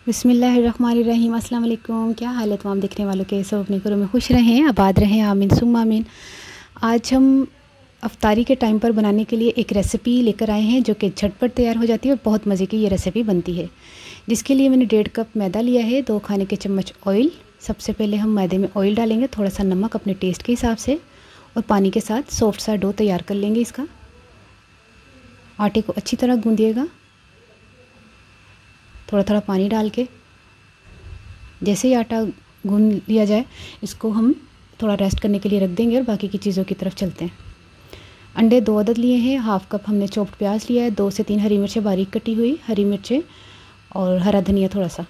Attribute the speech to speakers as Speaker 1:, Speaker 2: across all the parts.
Speaker 1: बिस्मिल्लाहिर्रहमानिर्रहीम। अस्सलाम वालेकुम। क्या हाल है तमाम देखने वालों के? सब अपने घरों में खुश रहें, आबाद रहें, आमीन सुम्मा आमीन। आज हम अफ्तारी के टाइम पर बनाने के लिए एक रेसिपी लेकर आए हैं जो कि झटपट तैयार हो जाती है और बहुत मज़े की ये रेसिपी बनती है। जिसके लिए मैंने 1.5 कप मैदा लिया है, 2 खाने के चम्मच ऑयल। सबसे पहले हम मैदे में ऑयल डालेंगे, थोड़ा सा नमक अपने टेस्ट के हिसाब से, और पानी के साथ सॉफ्ट सा डो तैयार कर लेंगे इसका। आटे को अच्छी तरह गूंदिएगा, थोड़ा थोड़ा पानी डाल के। जैसे ही आटा गूंद लिया जाए, इसको हम थोड़ा रेस्ट करने के लिए रख देंगे और बाकी की चीज़ों की तरफ चलते हैं। अंडे 2 अदद लिए हैं, हाफ़ कप हमने चॉप्ड प्याज लिया है, 2 से 3 हरी मिर्चें बारीक कटी हुई, हरी मिर्चें और हरा धनिया थोड़ा सा।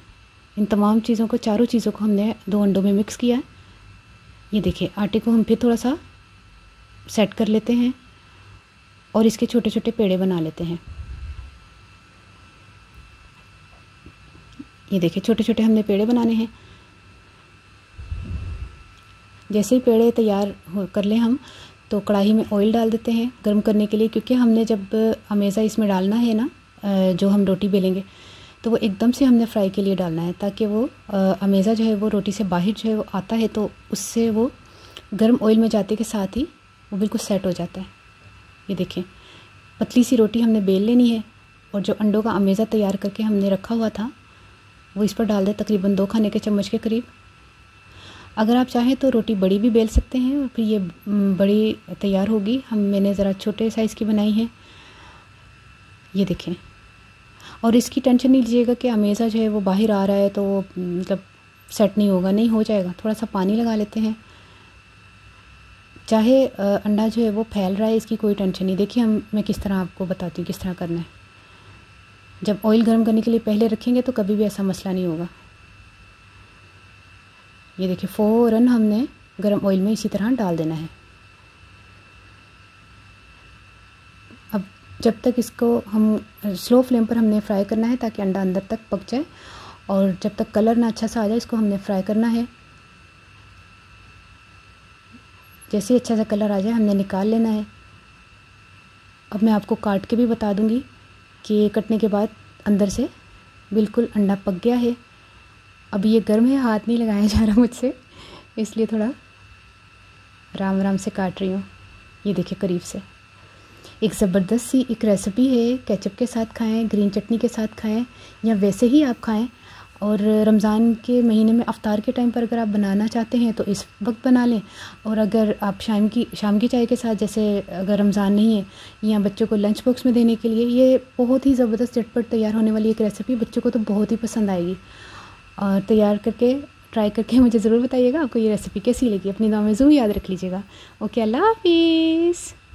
Speaker 1: इन तमाम चीज़ों को, चारों चीज़ों को हमने 2 अंडों में मिक्स किया है। ये देखिए, आटे को हम फिर थोड़ा सा सेट कर लेते हैं और इसके छोटे छोटे पेड़े बना लेते हैं। ये देखिए, छोटे छोटे हमने पेड़े बनाने हैं। जैसे ही पेड़े तैयार कर लें हम, तो कढ़ाई में ऑयल डाल देते हैं गर्म करने के लिए, क्योंकि हमने जब अमेज़ा इसमें डालना है ना, जो हम रोटी बेलेंगे, तो वो एकदम से हमने फ्राई के लिए डालना है, ताकि वो अमेज़ा जो है वो रोटी से बाहर जो है वो आता है, तो उससे वो गर्म ऑयल में जाते के साथ ही वो बिल्कुल सेट हो जाता है। ये देखें, पतली सी रोटी हमने बेल लेनी है और जो अंडों का अमेज़ा तैयार करके हमने रखा हुआ था वो इस पर डाल दें, तकरीबन 2 खाने के चम्मच के करीब। अगर आप चाहें तो रोटी बड़ी भी बेल सकते हैं और फिर ये बड़ी तैयार होगी। मैंने ज़रा छोटे साइज़ की बनाई है। ये देखें, और इसकी टेंशन नहीं लीजिएगा कि अमेज़ा जो है वो बाहर आ रहा है तो वो मतलब सेट नहीं होगा, नहीं हो जाएगा। थोड़ा सा पानी लगा लेते हैं। चाहे अंडा जो है वो फैल रहा है, इसकी कोई टेंशन नहीं। देखिए, मैं किस तरह आपको बताती हूँ किस तरह करना है। जब ऑयल गर्म करने के लिए पहले रखेंगे तो कभी भी ऐसा मसला नहीं होगा। ये देखिए, फ़ौरन हमने गर्म ऑयल में इसी तरह डाल देना है। अब जब तक इसको हम स्लो फ्लेम पर हमने फ्राई करना है, ताकि अंडा अंदर तक पक जाए, और जब तक कलर ना अच्छा सा आ जाए, इसको हमने फ्राई करना है। जैसे ही अच्छा सा कलर आ जाए, हमने निकाल लेना है। अब मैं आपको काट के भी बता दूंगी कि कटने के बाद अंदर से बिल्कुल अंडा पक गया है। अब ये गर्म है, हाथ नहीं लगाया जा रहा मुझसे, इसलिए थोड़ा आराम आराम से काट रही हूँ। ये देखिए, करीब से एक ज़बरदस्त सी एक रेसिपी है। केचप के साथ खाएं, ग्रीन चटनी के साथ खाएं, या वैसे ही आप खाएं। और रमज़ान के महीने में अफ्तार के टाइम पर अगर आप बनाना चाहते हैं तो इस वक्त बना लें। और अगर आप शाम की चाय के साथ, जैसे अगर रमज़ान नहीं है, या बच्चों को लंच बॉक्स में देने के लिए, ये बहुत ही ज़बरदस्त झटपट तैयार होने वाली एक रेसिपी बच्चों को तो बहुत ही पसंद आएगी। और तैयार करके ट्राई करके मुझे ज़रूर बताइएगा आपको ये रेसिपी कैसी लगी। अपनी दुआ में ज़रूर याद रख लीजिएगा। ओके, अल्लाह हाफिज़।